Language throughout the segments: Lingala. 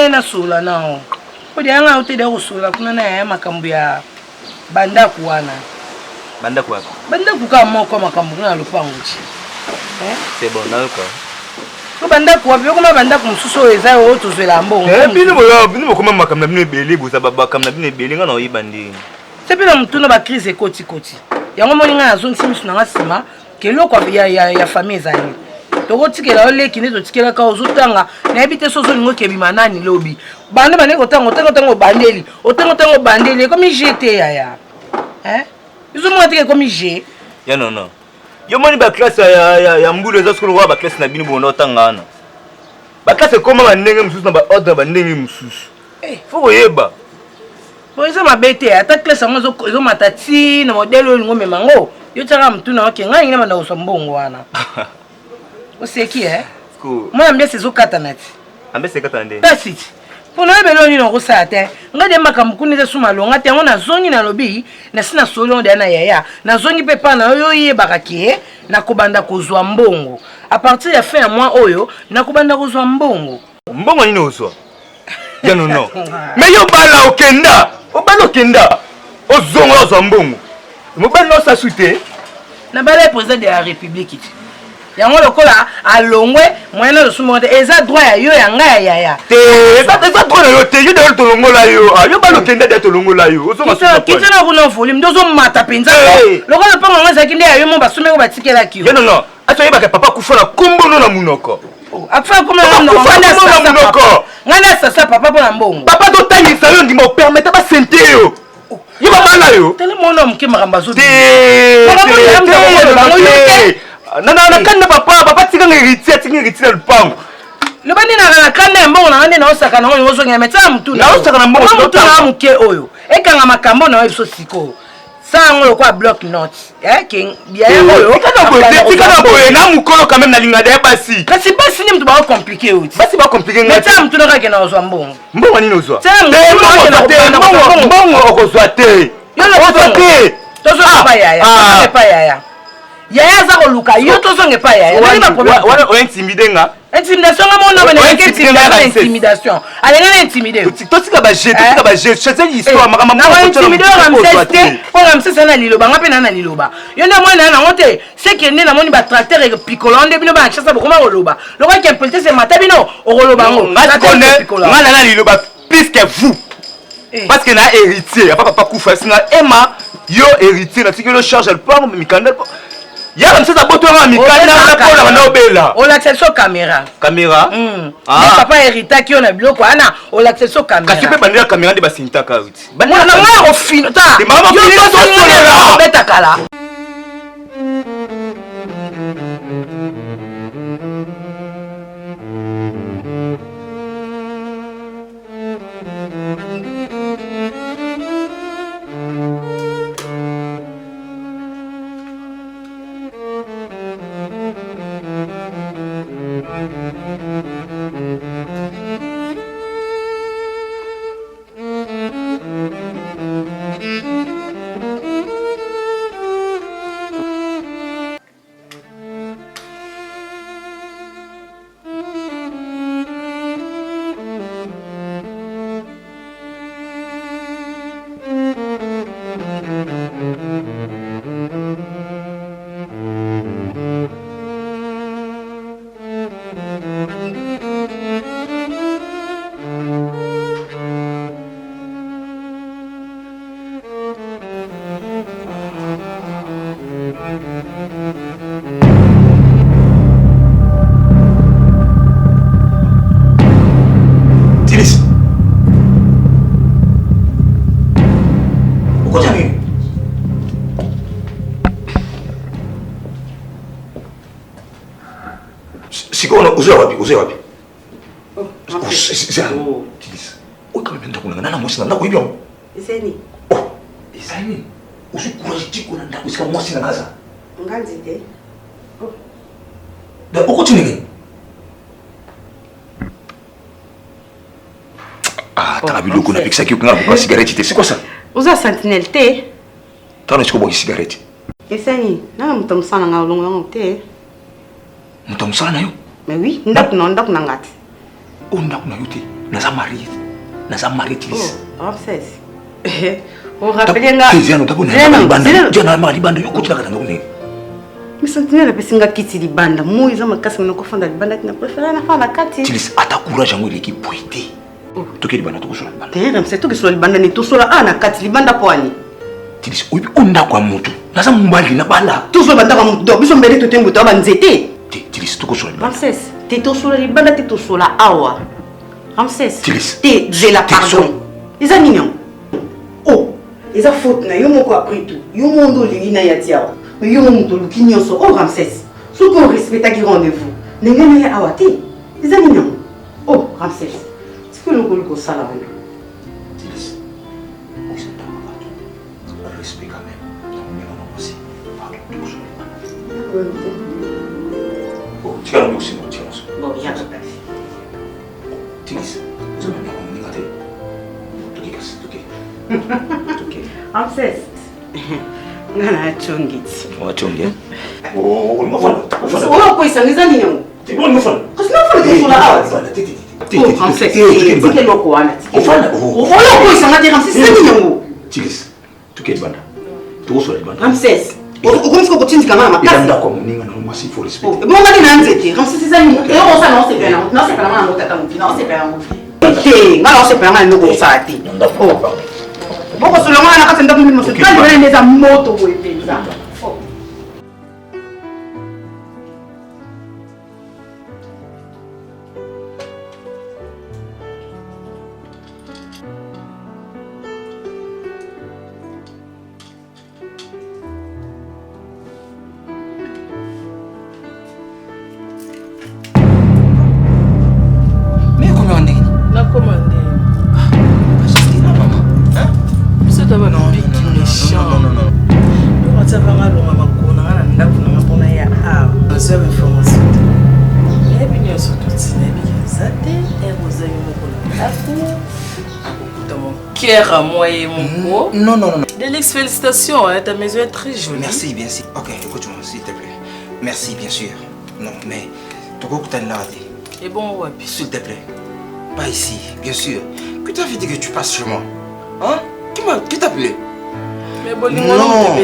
na sola nao. Odi anga utede kusola kuna na ya makambo ya banda kuwana. Banda kwa. Banda kuka moko makambo kuna lupango chi. C'est bon, nalka. Ko banda kwa byo kuma banda kumsuso eza o tozwela mbongo. Bino koma makambo na bino ebele boza baba makambo na bino ebele nga na oyibandi. C'est bien mutuna ba crise koti koti. Yango moni nga azongisi misu na ngasima keloko ya famille ezali. Toko tikela ole kine to tikela ka ozotanga na ebite sozo lingo kebima nani lobi. Bande bane ko tango bandeli. Otango bandeli comme j'étais ya. Ils ont montré comme j'ai. Ya non. Yo moni ba classe ya mbulu eza skolo wa ba classe na bino bono tangana. Ba classe koma ba ndenge mususu na ba ordre ba ndenge mususu. Faut yeba. Pour ça ma bête ata classe ngo zo matati na modelo lingo memango. Yo tsaka mtuna wake ngai ngina manda usambongo wana. Oseki moi ambe sezo katanati. Ambe se katande. That's it. Pour na belo ni no sate. Ngade makamukuni ze suma longa te ngona zongi na lobi na sina solo de na yaya. Na zongi pepa na yo yebaka ki na kobanda kozwa mbongo. À partir ya fin ya mois oyo na kobanda kozwa mbongo. Mbongo ni ozwa. Ya non. Mais yo bala okenda. Obalo kenda. Ozongo ozwa mbongo. Mo bala sa soute. Na bala président de la République. Yango lokola alongwe moyena de sumonde eza droit ya yo ya nga ya eza droit yo te yo de tolongola yo yo balo kenda de tolongola yo ozoma so kitana kuna volume ndozo mata penza lokola pango ngasa kinde ya yo mo basume ko batikela ki yo non ato yeba ke papa kufona kombono na munoko afa kuma na munoko ngana sasa papa pona mbongo papa to tangisa yo ndimo permettre ba sente yo yo ba mala yo tele mono mke makamba zo Nana kanda papa tika ngiriti na lupango. Le bandi na kanda mbongo na ngane na osaka na ngo ozo ngeme tsa mtu na osaka na mbongo mtu na muke oyo ekanga makambo na webiso siko sa ngo kwa block note king bia oyo tika na boye na mukolo quand même na linga de basi kasi basi ni mtu ba compliqué uti basi ba compliqué ngati tsa mtu na ka na ozo mbongo mbongo nini ozo mbongo okozwa te yo lo te tozo pa yaya Yaya za koluka yo tozonge pa yaya wana o intimidé nga intimidation nga mona bana intimidation alenga intimider totika ba jet chaque histoire makama na intimider ramseste ko ramseste na liloba nga pe na liloba yo nda mwana na ngote c'est que ne na moni ba tracteur et picolande bino ba chasa bokoma koloba lokwa ke pelter c'est matabino o koloba ngo nga na liloba plus que vous parce que na héritier papa kufa sina Emma yo héritier na tikelo charge le pas mikanda ya msasa boto nga mikanda na kola bana obela o l'accès caméra papa hérita ki ona biloko ana o l'accès caméra kasi pe bandela caméra de basinta ka uti bana na nga o fino ta yo to beta kala Uzo wapi? Tilis. Oye kama menda kuna nana mwasi na ndako hivyo. Iseni. Iseni. Usikuraji tiko na ndako isika mwasi na kaza. Nganzi te. Da uko chini. Tana biloko na pixaki ukanga kwa cigarette te. C'est quoi ça? Uza sentinelle te. Tana chiko boki cigarette. Iseni, nana mtamsana nga ulongo yango te. Mtamsana yo? Mais oui, ndako na ngati. Ndako na yo te. naza marié Tilis. Oh, Ramsès. On rappelle nga. Mais sentinelle pesinga kiti libanda. Moi ils ont makasi na kofanda libanda na préféré na fana kati. Tilis ata courage yango eleki poité. Toke libanda tokosola libanda. Ramsès to kesola libanda ni to sola ana kati libanda poani. Tilis oyi onda kwa mutu. Naza mbali na bala. To sola banda kwa mutu. Do biso mbele to tembo to ba nzete. Tilis tokosola libanda. Ramsès, te to sola libanda te to sola awa. Ramsès. Tilis. Te j'ai la pardon. Ils ont mignon. Oh, ils ont faute na yo moko après tout. Yo mondo lingina ya tiawa. Yo mondo lukini so. Oh Ramsès. Ce qu'on respecte qui rendez-vous. N'engana ya awate. Ils ont mignon. Oh Ramsès. C'est que le golo ko sala wana. Tilis. On se parle. Respect quand même. On aussi. Pardon, tokosola libanda. Oh, tu as aussi mon tir. Bon, il y a pas. Tilis. Tu as bien communiqué. Toke. Ramsès. Ngana chongiti. Wachonge. Oh, mafana. Oh, ko isangiza nini? Tibona mafana. Kasi na fona ke sola awa. Ramsès. Tike loko wana. Ofana. Oh, ko isanga te Ramsès nini yango? Tilis. Toke libanda. Tokosola libanda. Ramsès. Ukumsiko kutinzika mama makasi. Enda kwa muninga na mwasi for respect. Bon, ngati na nzete. Ramsès izani. Yo osa na osepela. Na osepela mama ngotata muti. Na osepela ngo. Ngala osepela ngala ndoko osati. Oh. Boko solonga na kati ndako mimi mosepela ndona neza moto ko epenza. À moi et mon beau. Non. Delix, félicitations, hein, ta maison est très jolie. Merci, bien sûr. Ok, écoute-moi, s'il te plaît. Merci, bien sûr. Non, mais tu as une raté. Et bon, Wapi. S'il te plaît. Pas ici, bien sûr. Que t'as fait que tu passes chez moi? Hein? Qui t'a appelé? Mais bon, non.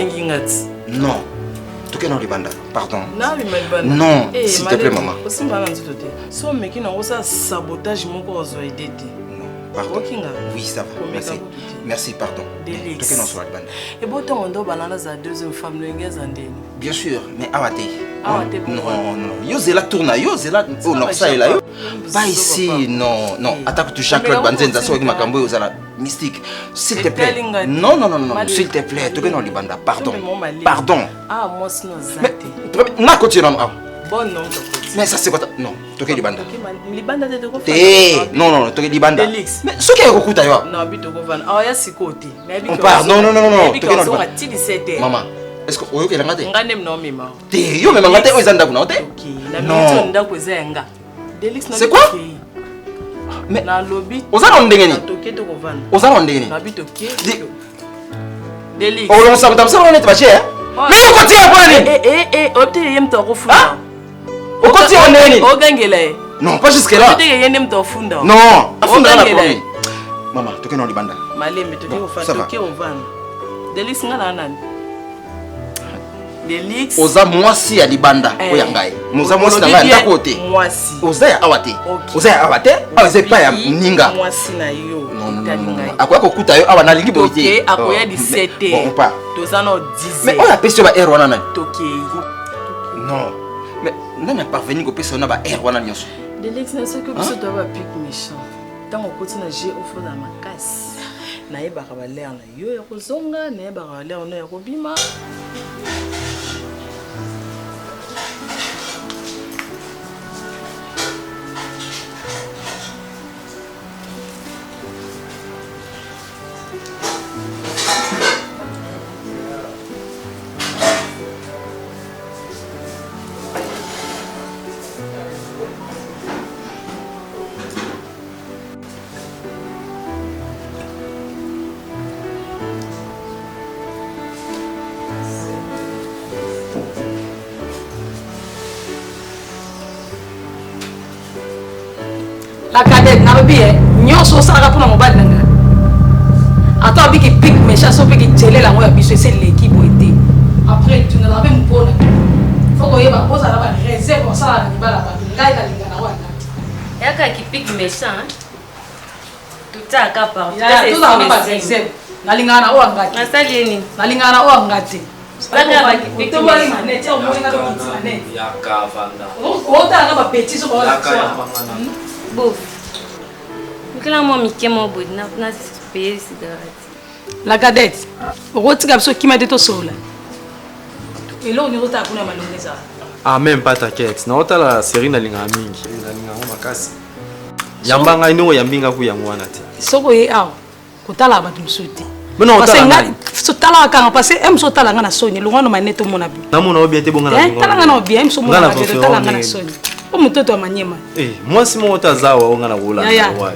Tu es dans les bandes. Pardon. Non, s'il te plaît, maman. So, mais qui n'a pas sabotage, mon corps a aidé. Pardon. Oui, ça va. Merci. Merci, pardon. Delix. Et bon, on doit bananer la deuxième femme, bien sûr, mais Awate. Non. Yo, c'est la tourne. Yo, c'est la. Oh, non, ça est là. Pas ici, non. Attaque tu chaque l'autre banzen, ça soit avec ma la mystique. S'il te plaît. Non. S'il te plaît, tu es dans les bandes. Pardon. Ah, moi, c'est non. Mais, n'a continué. Bon, non. Mais ça, c'est quoi? Non, tu es libanda. Non, tu es libanda. Mais ce qui est au coup d'ailleurs. Non, tu es côté. On part. Non. Maman, est-ce que vous avez regardé? Yo, mais maman, tu es en c'est quoi? Mais vous allez en dégainer. Vous allez en dégainer. Delix. Oh, on s'en va ça, on est pas cher. Mais on continue à prendre. On continue à aller. Non, pas jusque là. Non, afunda la promis. Maman, tu es dans les bandes. Ça va. Delix ngala nani? Delix. Oza mwasi ya libanda oyangai. Moza mwasi na ngaya côté. Mwasi. Oza ya awate. Oza ya awate? Oza pa ya ninga. Mwasi na yo. Non. Akoya kokuta yo awa na lingi boye. OK, akoya 17. Bon, pas. Toza no 10. Mais oya pesi ba R wana nani? OK. Non. Mais nani a parvenu ko pesi na ba R wana nyonso. Delix na ce que biso doit ba pic méchant. Tant on continue j'ai au fond dans ma casse. Na yebaka ba l'air na yo ya kozonga, na yebaka l'air na ya kobima. La cadette n'a pas bien. nyonso osalaka mpona mobali na ngai ata abiki pik méchant so mpe kitele lango ya biso ese leki boye te après tunala mpe mpona faut koyeba ozala baréserve osala na libala bato ngai nalinga nango angati yaka kipik méchant tutaka partout tozala na baréserve nalingaka na oyo angati nasali ye nini nalingaka na oyo angati otalaka bapeti so bof okela mwa mike mo boye napaye cigarette la cadette okotika biso kima te tosolola eloko nyonso otala kuna malongo ezala Ah, même pas t'inquiète. Na otala série na linga mingi. Na linga ngo makasi. Yamba ngai no yambinga ku yango wana te. Soko ye awa kotala bato mosusu te. Mena otala ngai. So tala kanga parce que em so tala nga na soni longono maneto mona bi. Na mona obien te bonga na bongo. Tala nga na obien em so mona tala nga na soni. O mutoto wa manyema. Moi si mo otazawa onga na rola.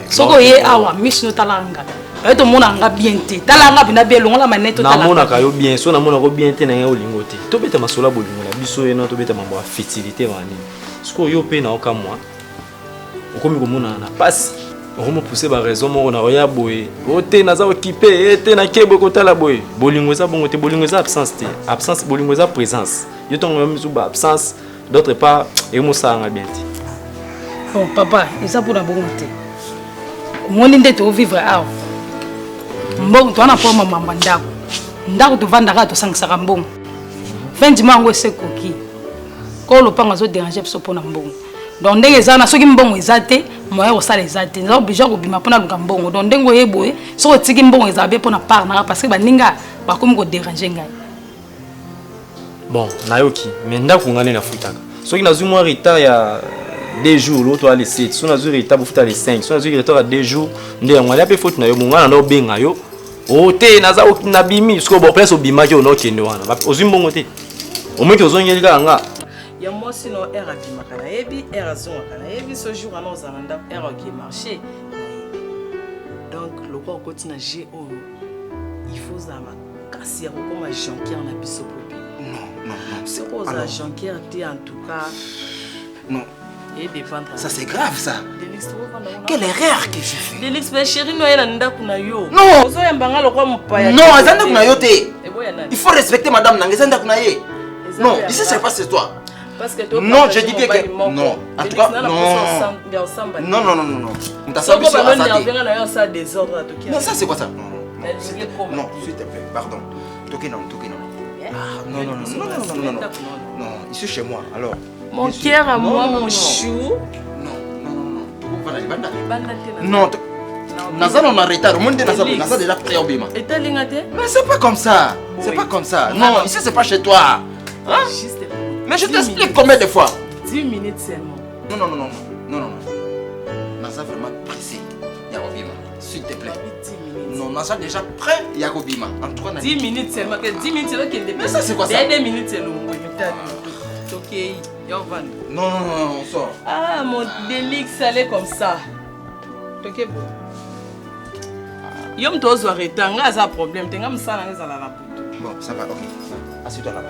Soko ye awa miss no tala nga. Eto mona nga bien te. Tala nga bina bien longola maneto tala. Na mona ka yo bien so na mona ko bien te na yo lingo te. To beta masola bolingo na biso eno to beta mambo ya fertilité wani. Siko yo pe na oka moi. Okomi ko mona na passe. On me pousser ba raison mo na oya boye. Ote na za occupé ete na kebo ko tala boye. Bolingo za bongo te bolingo za absence te. Absence bolingo za présence. Yo tongo misu ba absence d'autre part et mo sa nga bien te. Bon papa, ça pour na bongo te. Moni ndete o vivre awa. Mbongo to na po mama ndako. Ndako to vanda ka to sangisaka mbongo. Fin du mois ngo sekoki. Ko lo panga zo déranger biso pona mbongo. Donc ndenge ezana soki mbongo ezate moya osala ezate nza obija ko bima pona luka mbongo donc ndenge oyeboye soko tiki mbongo ezabe pona part na parce que baninga bakomi ko déranger ngai. Bon nayoki mais ndako ngane na futaka soki nazui moi retard ya 2 jours l'autre à les 7 so nazui retard bu futa les 5 so nazui retard à 2 jours nde yango ya pe faute na yo mongana na obenga yo ote naza na bimi soko bo place obima ke ono kende wana ozui mbongo te omoki ozongeli ka nga. Il y a moi sinon air à qui m'a canaébi, air à son à canaébi, ce jour à nos amandas, air à qui marché. Donc le roi continue à gérer. Il faut ça ma casser comme un Jean-Pierre n'a plus ce problème. Non. C'est quoi ça Jean-Pierre dit en tout cas. Non. Et dépendre. Ça c'est grave ça. Quelle erreur que j'ai fait. Délix mais chérie no ela nda kuna yo. Non. Ozo yambanga lokwa mupaya. Non, azanda kuna yo te. Il faut respecter madame Nanga, azanda kuna ye. Non, ici c'est pas c'est toi. Parce que non, je dis bien que non. En tout cas, non. Non. On t'a sorti ça. Non, ça c'est quoi ça? Non, s'il te plaît, pardon. Toké non. Non, ici chez moi. Alors. Mon cœur à moi, mon chou. Non. Naza on a retard. Au monde Naza déjà prêt au bima. Et t'as l'ingate? Mais c'est pas comme ça. C'est pas comme ça. Non, ici c'est pas chez toi. Hein? Mais je t'explique combien de fois? 10 minutes seulement. Non. Naza vraiment pressé. Yakobima, s'il te plaît. 10 minutes. Non, Naza déjà prêt. Yakobima. En tout cas, 10 minutes seulement. 10 minutes seulement qu'il mais ça c'est quoi ça? 2 minutes seulement. Ok, Yovan. Non, on sort. Ah, mon délix, ça allait comme ça. Ok, bon. Yom tozo arrêter. On a un problème. T'es comme ça, on a la bon, ça va, ok. Assieds-toi là-bas.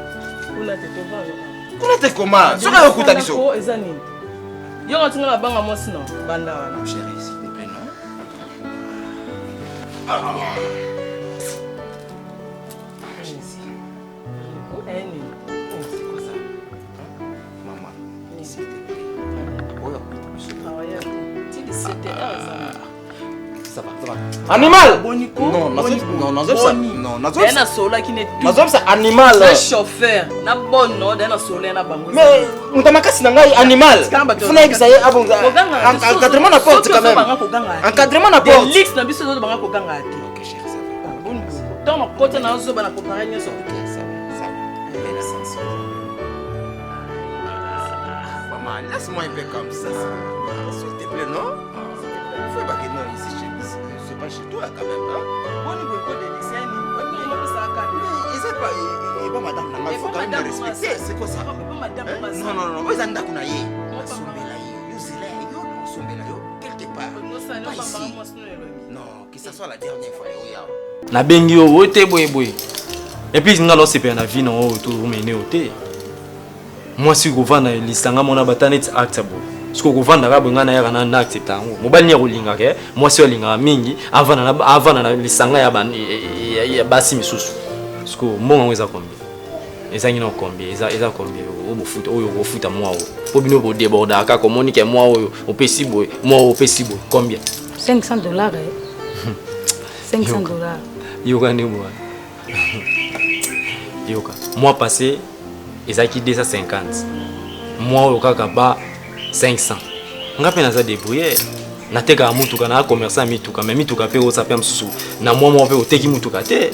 On a te comment? Tu vas écouter ça. Yo on tient la banque à moi sinon. Banda wana. Chérie, s'il te plaît, non? C'est quoi ça? Maman, s'il te plaît. Oh, je travaille. Tu dis c'était ça va. Animal! Non, ça animal. Un chauffeur, na bon non, na soleil na bango. Mais mutamaka ngai animal. Funa ibisa ye abonga. Encadrement na porte quand même. Encadrement na porte. Lix na biso banga ko ganga ati. OK, chérie, ça va. Bon. Tant na côté na zo bana comparer nyoso. OK, ça va. Maman, laisse-moi un peu comme ça. S'il te plaît, non? Faut pas que non ici chez nous. C'est pas chez toi quand même, hein? Bon niveau de l'examen, on ça calme. Mais c'est pas madame, il faut quand même le respecter. C'est quoi ça? Non, vous êtes d'accord naïe. Quelque part. Pas ici. Non, que ça soit la dernière fois. Na bengi yo ote boy. Et puis ngalo sepe na vie non to mener ote. Moi si go vana lisanga mona batanet acte bo. Ce qu'on vend d'arabe, on a un accepté. Mobile n'y a pas de moi c'est un mingi avant les sangs ya basi misusu. Ce que moi on les a combien. Les amis n'ont combien. Ils ont combien. Au foot à moi. Pour bien au déborder à communiquer moi au pessibo moi au pessibo combien. $500. $500. Yoga ni moi. Yoga. Mois passé, ils ont quitté 250. Moi au kakaba 500. Ngapi naza débrouiller. Nateka mutuka na commerçant mituka mais mituka pe o sapem susu. Na moi pe o teki mutuka te.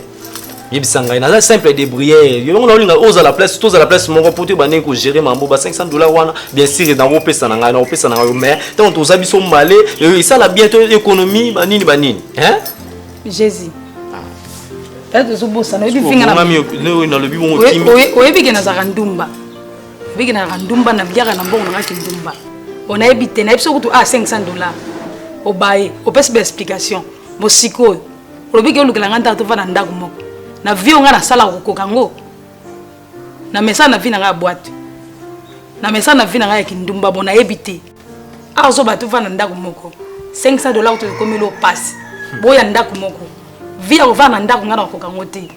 Yebisanga naza simple débrouiller. Yo ngona olinga oza la place, tous à la place mon pote bané ko gérer mambo ba $500 wana. Bien sûr dans o pesa na nga na o pesa na nga mais tant to zabiso malé, et ça la bientôt économie banini banini. Hein? Jésus. Tatu subusa no bifinga na. Ngami leo na lobi bongo kimi. Oyebike na zakandumba. Oyebike na zakandumba na biaka na mbongo na kindumba. On a évité na biso kutu $500. Obaye, opesi ba explication. Mosiko. Oyebike olukela nganta to vana ndako moko. Na vie nga na sala ko kango. Na mesa na vie na nga boîte. Na mesa na vie na nga kindumba bona évité. Azo ba to vana ndako moko. $500 to komelo passe. Boya ndako moko. Via ovana ndako ngana ko kangote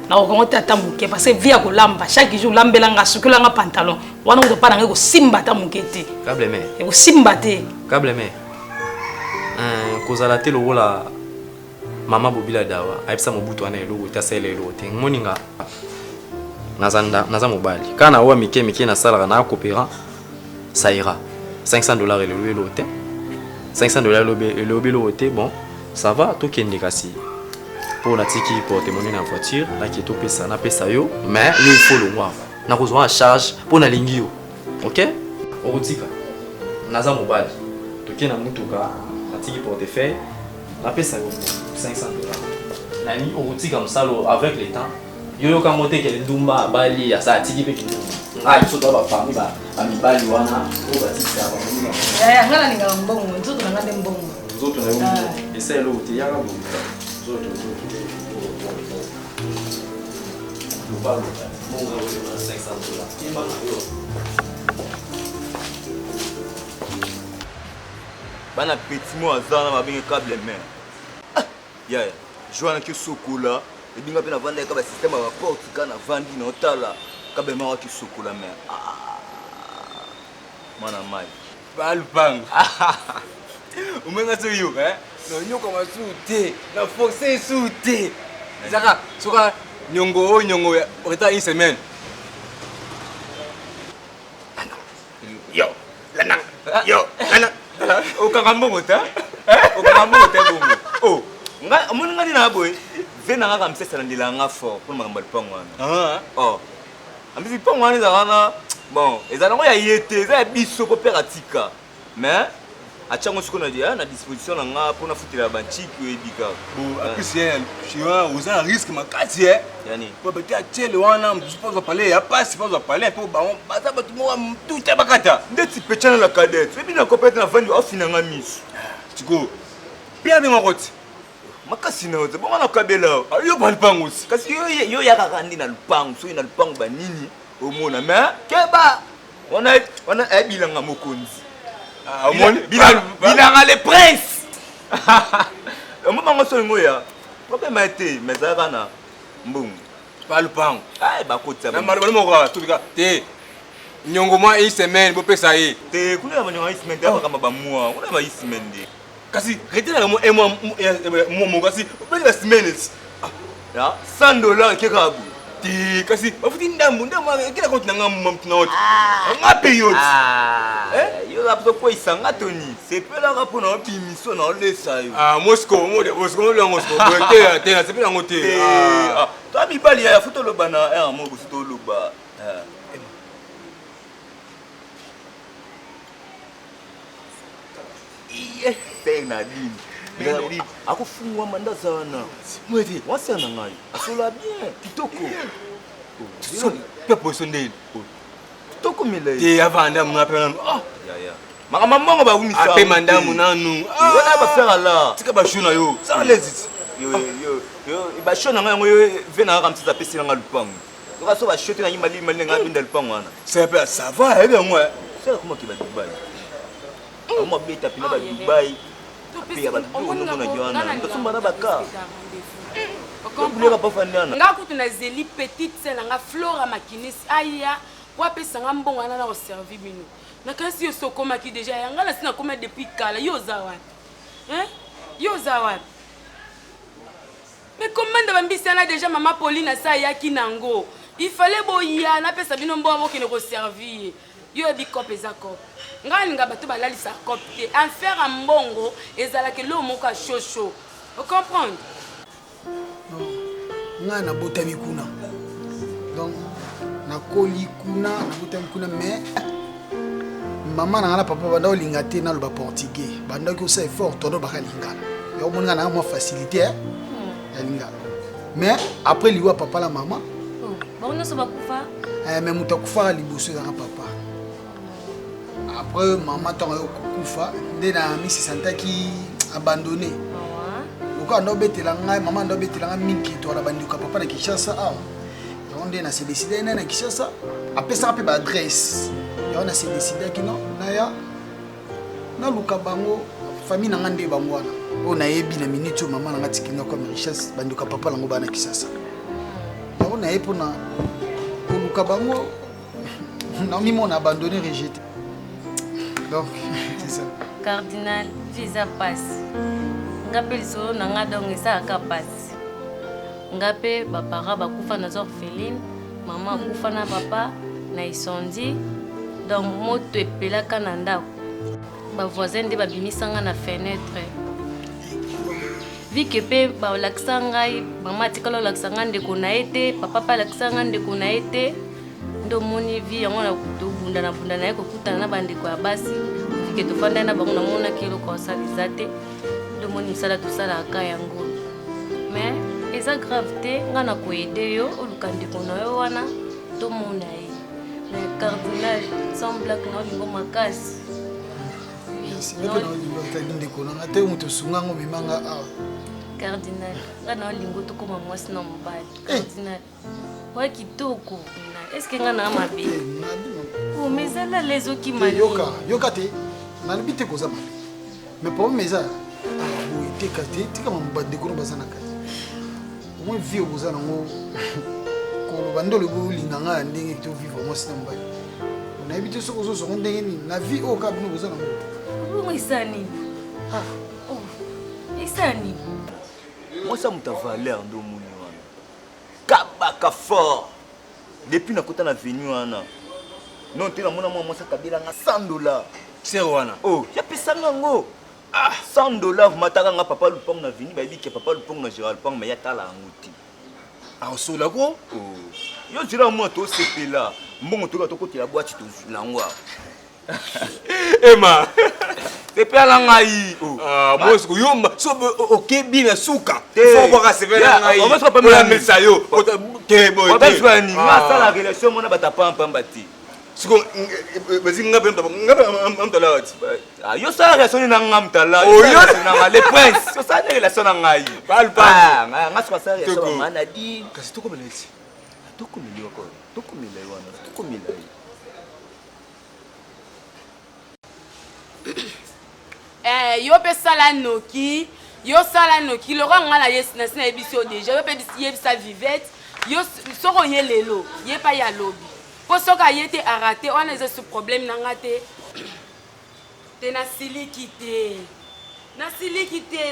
na ko kangote atamuke parce que via ko lamba chaque jour lambela nga sukula nga pantalon wana ko pana ko simba tamukete câble mais e ko simba te câble mais kozala te lokola mama bobila dawa ayebisa mobutu wana eloko etasala eloko te moninga naza mobali kana owa mike na salaka na coopérant ça ira $500 elelo te $500 elelo te bon ça va to kende kasi pour la tiki porte-monnaie dans la voiture là qui est au pesa na pesa yo mais il faut le voir na kozwa charge pour na lingi yo OK okotika naza mobali toke na mutuka na tiki portefeuille na pesa yo $500 nani okotika msalo avec le temps yo ka moté ke ndumba bali ya sa tiki pe kindumba ngai so to ba famille ba mibali wana o ba tiki ba ya ngala ninga mbongo nzoto na ngande mbongo nzoto na yo essaye lo te yaka bo bana petit mo azana mabenge câble main ya joana ki sokola ebinga pe na vanda ka ba système ya porte kana vandi na otala câble main ki sokola main mana mai balbang umenga so yo no nyoko masute na forcer sute zaka soka nyongo reta une semaine yo lana okangambo mota bongo oh nga amoni ngani na boy vena nga kamsesa na ndila nga fort pour makambo lipango wana oh ambisi lipango wana ezalana bon ezala ngo ya yete eza ya biso po peratika mais achango siko na dia na disposition na nga pour na futila banchiki ebika apisi ya chiwa uza risque makati yani po beti achele wana msupozo pale ya pasi pozo pale po ba baza batu mo mtuta bakata ndeti pechana la cadette ebi na kopete na vandi ofina nga miso tiko pia de ngoti makasi na oze bonga na kabela yo ba lupango si kasi yo ya kakandi na lupango so ina lupango ba nini omona mais keba wana ebilanga mokonzi bilanga le prince omoma so ngoya problème été mais ça kana mbungu pas lupango ai bakotsa na mali moko tubika te nyongo mwa une semaine bo pesa ye te kuna manyongo une semaine ya kama ba mois kuna ba une semaine de kasi retena mo mo kasi beli la semaine ya $100 kekabu te kasi bafuti ndambu kila konti na ngam mtu na wote nga period yo lapso ko isanga toni sepela ka pona bimiso na olesa yo Moscow lo Moscow te na sepela ngote to mibali ya futo lo bana mo busto lo ba na dini akufungwa mandazana mwete wasiana ngayo asola bien kitoko so pepo sondeli kitoko mile te avanda mna pe nanu ya mama mongo ba umisa ape mandamu nanu wana ba faire la tika ba shuna yo ça les yo ba shona ngayo yo vena ka mtsa pesi nga lupango ka so ba shote na yimali mali nga binda lupango wana ça va bien moi c'est comment qui va dubai Moi beta pina ba Dubaï. Puis ya ba tout no na Joana. To sumba na baka. Okomba pas fanana. Nga kutu na zeli petite sœur nga Flora Makinisi aya kwa pesa nga mbongo na na servir bino. Na kasi yo sokoma ki déjà yanga na sina koma depuis kala yo zawa. Hein? Yo zawa. Mais comment de bambisa na déjà maman Pauline sa ya kinango. Il fallait boya na pesa bino mbongo ki ne ko servir. Yo bi kope za kope. Nga nga bato balalisa kope te. En faire mbongo ezala ke lo moko a chocho. Vous comprenez? Nga na botami kuna. Donc na koli kuna na botami kuna mais maman na papa banda olinga te na lo ba portugais. Banda ko sa effort todo ba lingana. Yo monga na mo facilité ya lingana. Mais après liwa papa la maman. Bon no so ba kufa. Mais mutakufa liboso na papa. Après maman tant yo kufa ndena mi se sentaki abandonné. Pourquoi on doit betela ngai maman doit betela ngai mingi to la bandi ko papa na Kinshasa ah. On na se décider na Kinshasa après ça pe ba adresse. On a se décider ki non na ya na luka bango famille na ngande bango wana. On a yebi na minute maman na ngati kinga comme richesse bandi ko papa lango bana Kinshasa. On a yepo na luka bango na mi mon abandonné rejeté. Donc c'est ça. Cardinal visa passe. Ngape solo na nga donc ça ka passe. Ngape ba para ba kufa na orpheline, maman kufa na papa na isondi. Donc moto epela kananda. Ba voisin de ba bimisanga na fenêtre. Vi que pe ba laksanga maman tikalo laksanga ndeko na ete, papa pa laksanga ndeko na ete. Ndo moni vi yango na kutubunda na bunda na yeko kutana na bandeko ya basi. Que tu fanda na bango na mona kilo ko salizate de moni sala tout ça la ka yango mais eza gravité ngana ko aider yo olukandi kono yo wana to mona yi mais cardinal sans blague na lingo makasi merci mais na lingo tandi kono ngate muto sungango bimanga a cardinal ngana lingo to koma mwasi na mbali cardinal wa kitoko est-ce que ngana mabe oh mais ça là les autres qui mali yoka te na libite ko zama mais pour mes a bo ite tika mambande ko bazana kati mo vie bozana ngo ko bandolo bo linganga ndenge to vivre mo sina mbali on a habité ce ko so ndenge ni na vie au kabino bozana ngo oh isani ah oh isani moi ça muta valeur ndo muni wana kabaka fort depuis na kota na venu wana non te na mona moi ça kabila nga $100 c'est wana oh ya pesanga ngo ah $100 mataka nga papa lupong na vini ba biki papa lupong na Gérald Pong mais ya tala nguti ah sola ko oh yo dira moi to sepela mbongo to to koti la boîte to langwa Emma sepela ngai oh ah moi ce yo so OK bien suka faut voir se faire ngai on va se pas me ça yo te boy on va se faire ni ma ça la relation mona batapa pambati siko bazi ngabe mtala wati ah yo ça relation na ngamtala oh yo na les princes yo ça relation na ngai palpa nga swa ça relation mana di kasi toko beleti toko miliwa ko toko milai wana toko milai yo pe sala noki le roi ngala yes na sina ebiso déjà yo pe yebisa vivette yo soko yelelo ye pa ya lobby po soka yete arrêté on a ce problème nanga te na siliki te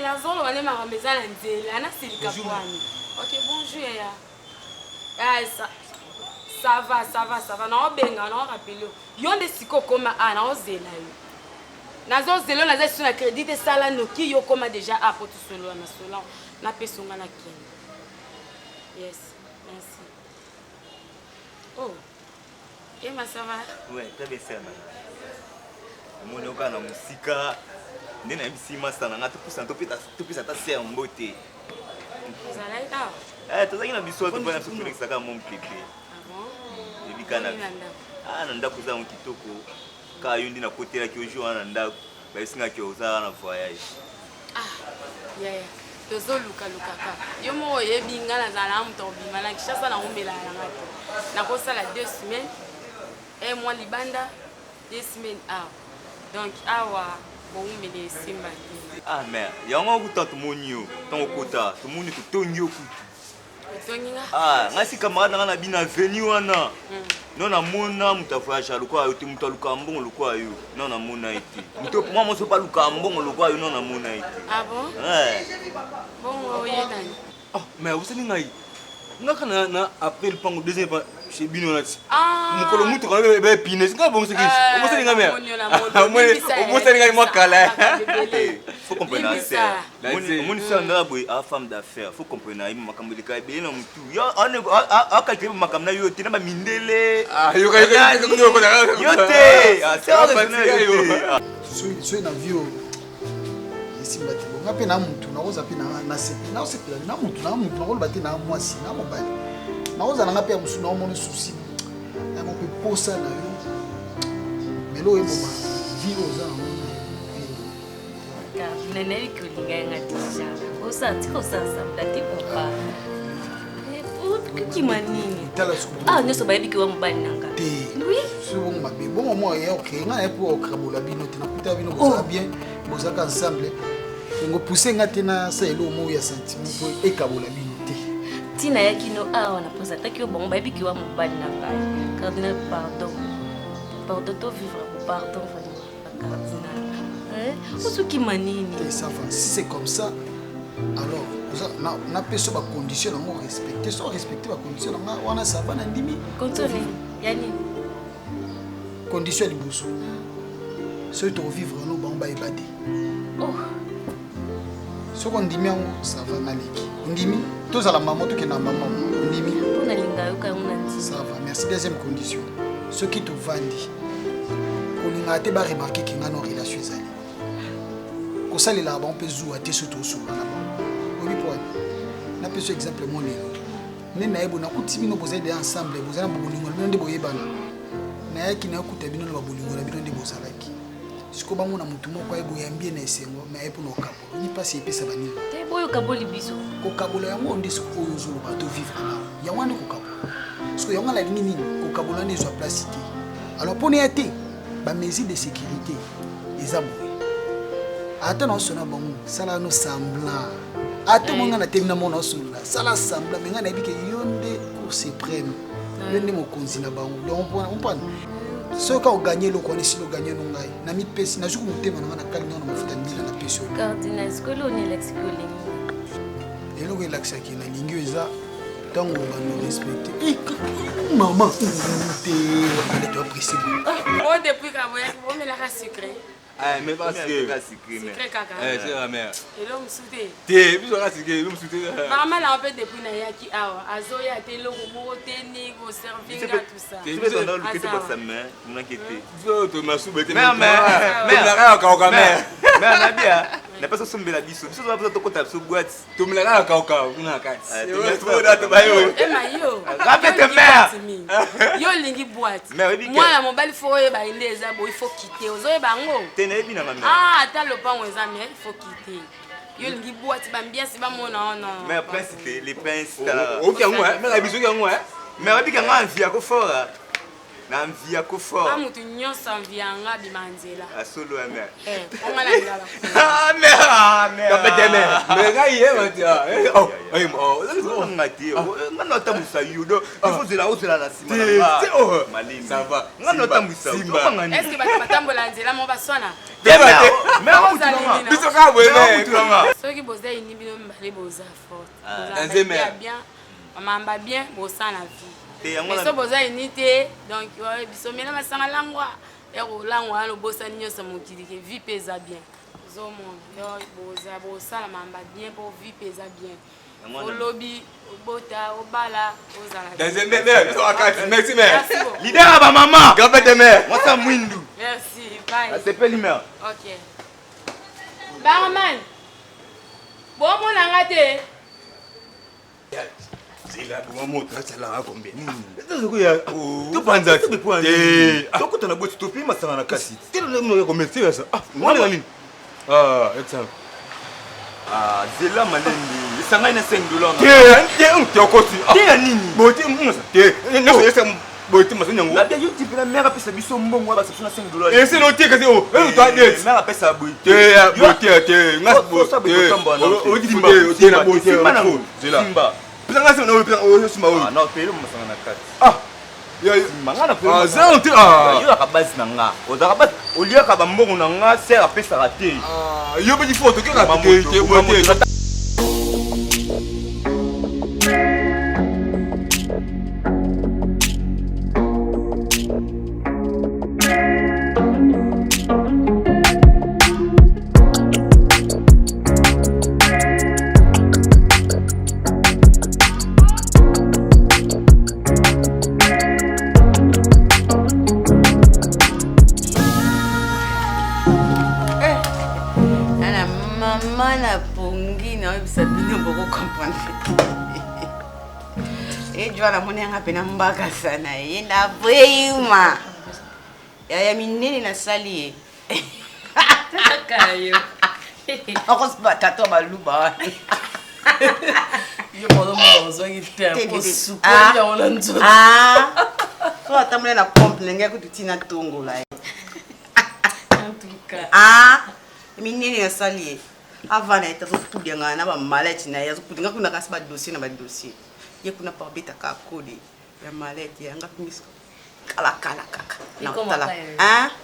na zolo wale marameza na nzela na silika kwani OK bonjour ya ah ça va na obenga na rappeler yo nde siko koma na ozela yo nazo zelo na zesu na crédit te sala noki yo koma déjà a pour tout solo na solo na pesonga na kene yes merci oh Emma ça va ouais très bien ça mon oka na musika ndena bisi master na ngatu pusa ta ser mbote zalaika tozaki na biso to bana sukuni kisaka mon pipi ah bon ebikana na ndako za kitoko ka yundi na kotela ki ojo na ndako ba isinga ki oza na voyage yeah tozo luka ka yo mo yebinga na zala mto bima na Kinshasa na ombela na ngati na ko sala 2 semaines un mois libanda 2 semaines Donc awa bon mais simba. Ah mère, yango kuta tumonio, tango kota, tumoni tutongi okutu. Tonginga. Ah, ngasi camarade na bina venu wana. Non na mona mutafasha lukwa yo mutu luka mbongo lukwa yo. Non na mona iti. Mutu moi mo so pas luka mbongo lukwa yo non na mona iti. Ah bon? Ouais. Bon oyena. Ah, mais vous savez ngai. Ngaka na appel pango deuxième pas chez Bino là. Ah. Mukolo mutu quand même pine. C'est pas bon c'est qui. Vous savez ngai mère. Vous savez ngai moi kala. Faut comprendre ça. Mon ça na boy a femme d'affaires. Faut comprendre il makambo de kai be na mutu. Yo on a ka kebe makamna yo te na ba mindele. Ah yo ka yo te. Ah c'est vrai. So na vio. Simba te bonga pe na mutu na koza pe na sepi na sepi na mutu na ko bate na mwasi na mobali na koza na ngape ya musu na mona souci na mo pe posa na yo melo e moma vio za ka nene ikulinga ngatisha osa tiko sasa mdati papa qui manini ah nyoso bayebi ki wa mobali nanga oui so bon mabe bon mo ya okay nga e po okabola bino te na puta bino boza bien boza ensemble ngo pousser ngate na sa elo mo ya sentiment po ekabola bino te tina ya kino awa na posa taki bon bayebi ki wa mobali nanga cardinal pardon to vivre pardon vraiment cardinal osu ki manini ça va si c'est comme ça alors na peso ba condition ngo respecter so respecter ba condition nga wana ça va na ndimi contrôler yani condition liboso so to vivre no ba mba ebade oh so ko ndimi ngo ça va na leki ndimi to za la maman to ke na maman ndimi pour na linga yo ka ngona ndi ça va merci deuxième condition ce qui te vandi ko linga te ba remarquer ki nga no relation zali ko salela ba on peut jouer te surtout sur na na peso exemple mon lelo ne na ebo na kutimi no boza de ensemble boza na bolingo bino nde boyebana na yaki na kuta bino na bolingo na bino nde bozalaki siko bango na mutu moko ebo yambie na esengo na epo no kabo ni pasi epesa bani te boyo kaboli biso ko kabola yango nde siko oyo zolo ba to vivre na yango ne ko kabo siko yango la nini ko kabola ne zo place te alors pour ne été ba mesures de sécurité eza boye ata na sona bango sala no semblant ato monga na temina mona solo sala sambla menga na bike yonde cour suprême yonde mokonzi na bango donc on prend so ka gagner le koni silo gagner no ngai na mi pesi na juku mutema na kali na mafuta ndila na peso cardinal skolo ni l'excole et le relax qui na lingi eza tango ba no respecter maman te on est apprécié oh depuis ka voyage on me la sucré. Ah, mais parce que c'est caca. C'est la mère. Et l'homme souté. T'es, puis on a c'est l'homme souté. Maman l'a fait depuis na yaki awa. Azoya te lo mo teni go servir tout ça. Tu veux dans le que pas sa main, on inquiété. Tu m'as soubé. Mais la kaka mère. Mais on a bien. Na pas sombe la biso. Biso va to kota so boîte. Tu me la kaka una kati. Tu me trouves dans bayo. Eh mayo. Rappelle mère. Yo lingi boîte. Moi la mobile faut e ba inde eza bo il faut quitter. Ozoye bango. Ah, t'as le pain aux amis, il faut quitter. Il y a une boîte, bien si pas mon non. Mais prince, les princes. Ok, moi, mais la bisou, moi. Mais on dit qu'on a un vie à fort. Na vie à fort. Ah, mutu nyo sans vie anga bimanzela. Ah, solo mère. On va la ngala. Ah, mère. Kapete mère. Mais gars, il est matia. Oh, on m'a dit, on a ta moussa yudo. Il faut de la hausse de la cima. Malin. Ça va. On a ta moussa. Est-ce que batambola nzela mo baswana? Mais on dit biso ka boye. Ceux qui bossent ils nibino mbale boza fort. Bien. Mamba bien bossa la vie. Mais so boza unité donc biso mena masanga langwa ero langwa no bossa nyosa mokili ke vie pesa bien. Zomo yo boza la mamba bien pour vie pesa bien. Au lobby, au bota, au bala, aux alades. Merci mère. Leader à ma maman. Gapete mère. Moi ça mwindu. Merci. Bye. C'est pas l'humeur. OK. Barman. Bon mon angate. C'est là pour moi ça là combien. Tu penses ça c'est pour un. Donc tu as beau stopper mais ça na kasi. Tu le combien c'est ça? Ah, moi la ligne. Ah, exemple. Ah, c'est là malende. Ça n'a $5. Tu es un côté. Tu es nini? Bon, tu es un. Tu es bote masanya ngo. La bien yo type la mère a pesa biso mbongo ba $5. Et c'est l'autre que c'est oh, toi net. Mère a pesa bote. Bote, ngas bote. O di bote na bote. Simba. Pesa ngas na o simba o. Ah non, pelo masanga na kati. Ah. Ya mangana pelo. Ah, ça on te ah. Yo la base na nga. O da base o lia ka ba mbongo na nga sert a pesa raté. Ah, yo petit photo que raté te bote. Jwala mone nga pena mbaka sana yenda bweima ya minene na sali kayo akos batato baluba yo modo mo zongi tempo suko ya wala nzo so atamule na komple ngeke kutina tongo la en tout cas minene na sali avana ita so tudenga na ba maleti na ya so kudinga kuna kasba dossier na ba dossier ye kuna parbita ka kodi ya maleti ya ngapi miso kala kaka na tala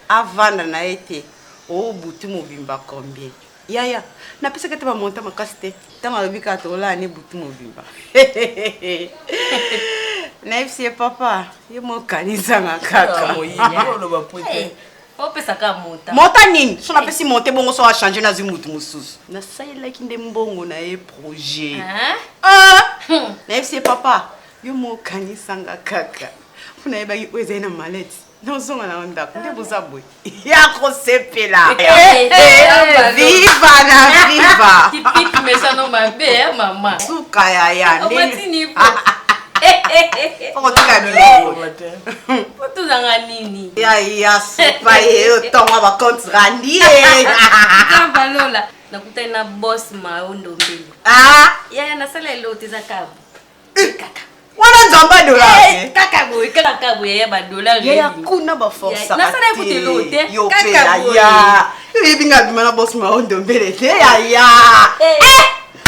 avanda na ete o butu mobimba combien ya na pesa kete ba monta makasite tama lobika to la ni butu mobimba na ifsi papa ye mo kanisa ngakaka moyini lo ba pote o pesa ka monta monta nini so na pesi monter bongo so a changer na zimutu mususu na sayela kinde mbongo na e projet na ifsi papa yo mo kanisa ngakaka funa yeba weze na maleti no zonga na onda kunde buzabwe ya ko sepela viva na viva tipiki mesano mabe mama suka ya nini Oko tika biloko. Poto zanga nini? Ya supa yo tonga ba kontrandi. Kamba lola nakuta na boss Maondo mbili. Ya nasala lote za kabu. Kaka. Wana nzamba dola. Kaka boye ya ba dola. Ya kuna ba force. Nasala ekuti lote. Yo pela ya. Yo ibinga bimana boss Maondo mbele te ya.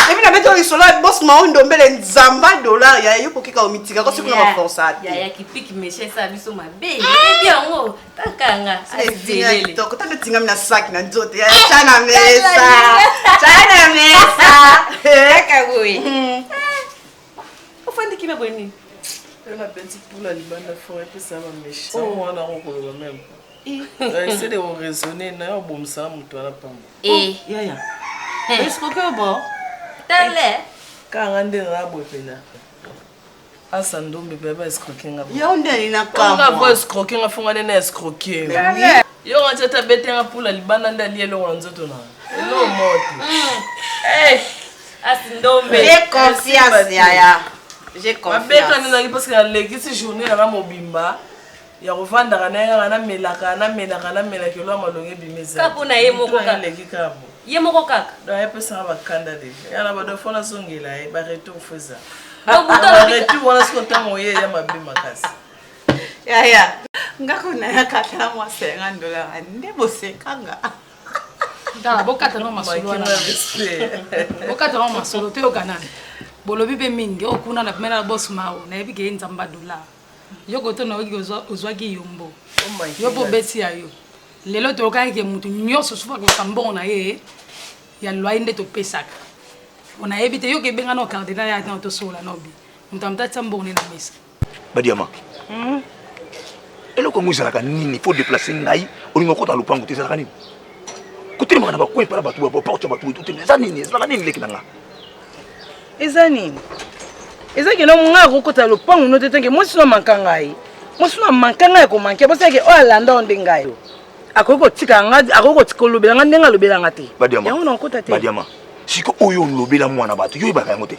Ebi na beto risolo boss Maondo mbele nzamba dollar ya yo kokika omitika ko sikuna ba force ati. Ya kipiki meshe sa biso mabe. Ebi yango takanga azilele. To kota tinga mina sac na nzote ya chana mesa. Chana mesa. Kaka boy. Ofandi kime bweni. La petite poule à Libana forêt peut savoir méchant. Ça on a encore le même. Essayer de raisonner na yo bom sa mutu na pambo. Ya. Est-ce que bon? Tale. Kanga nde na bo pena. Asa ndombe beba escroquer nga. Yo nde na kama. Nga bo escroquer nga fonga na escroquer. Yo nga tata bete nga poule à Libana nda lié lo nzoto na. Elo moto. Asa ndombe. J'ai confiance ya. J'ai confiance. Mabeka nina parce que la légisi journée na mobimba. Ya kovanda na melaka na melaka lo malonge bimeza. Kapo na ye moko kaka. Legi kapo. Ye moko kaka. Da ye pesa ba kanda deja. Ya na ba do fona songela e ba retour feza. Donc ba retour wana sko tango ye ya mabe makasi. Ya. Ngako na ya kata mo $50 nde bosekanga. Ndala bokata no masolo na. Bokata no masolo te okanana. Bolobi be mingi okuna na pemela boss Mao na ebi ke nzamba $. Yoko to na ogi ozwaki yombo. Yobo beti ayo. Lelo to ka ke mutu nyoso sufa ko sambo na ye. Ya lwa inde to pesaka. Ona ebite yoke benga no cardinal ya na to sola no bi. Mutamta tsambo ne na mesa. Badiama. Eloko nguzalaka nini faut déplacer ngai olingo kota lupango te zalaka nini? Kutiri makana ba ko epala batu ba porte batu tout te zanini zalaka nini lekinanga. Ezani. Ezaki no munga kokota lupango no tetenge mwisi no mankangai. Mwisi no mankangai ko manke boseke o alanda onde ngai. Akoko tika ngadi akoko tikolobela ngande ngalobela ngate. Badiama. Yango no kota te. Badiama. Siko oyo lobela mwana batu yo ibaka yango te.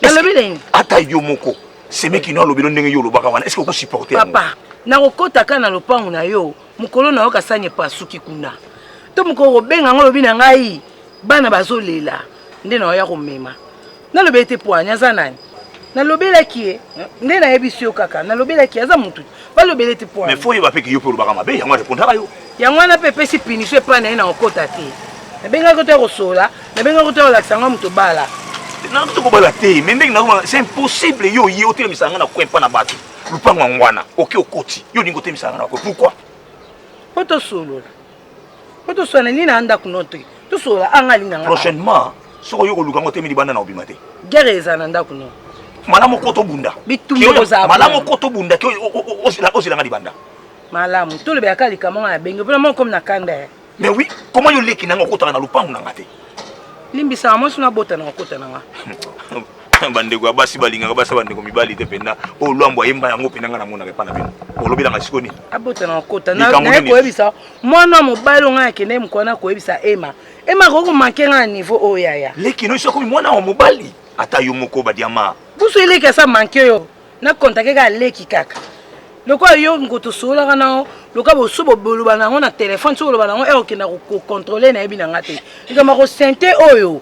Nalobela ni. Ata yo moko. C'est qui no lobelo ndenge yo lobaka wana. Est-ce que vous supportez papa? Na kokota kana lupango na yo. Mukolo na yo kasanye pasuki kuna. To mukoro benga ngolobi na ngai. Bana bazolela. Nde na yo ya komema. Na lobete poanya za nani? nalobelaki ye nde nayebisi yo kaka nalobelaki aza motu balobele te po mais faut yeba pe ki yo pe olobaka mabe yango arépondaka yo yango wana mpe epesi punition epai na ye na kokota te nabengaki te kosola nabengaki te kolakisa nga moto bala nanga tokobala te mais ndenge nakoma c'est impossible yo ye otelemisa nga na coin mpa na bato lupango yango wana oke okoti yo ningi otelemisa nga na coin pourquoi po tosolola nini na ndako no te tosolola anga alinga nga prochainement soko yo koluka ngo temi libanda na obima te guerre eza na ndako no malamu koto bunda malamu koto bunda ke osilanga libanda malamu tolobelaka likambo nga na benge mpona moko komi na kanda ya mais oui comment yo leki nanga okotaka na lupango nanga te limbisaka mwasi na bota na kokota nanga bandeko ya basi balingaka basa bandeko mibali te mpena oyo lwambo ayemba yango mpenanga namonaka epa na bino olobelanga siko nini abota na kokota naye koyebisa mwana wa mobali onga akende mokwana koyebisa ema kokomanke nga na niveau oyo yaya leki no iso akomi mwana wa mobali ata yo moko badiama busu eleki asa manke yo nakontake ka aleki kaka lokola yo ngotosololaka nango lokola bosu boloba nango na telefone so koloba nango okenda kokontrole nayebi na nga te likambo kosente oyo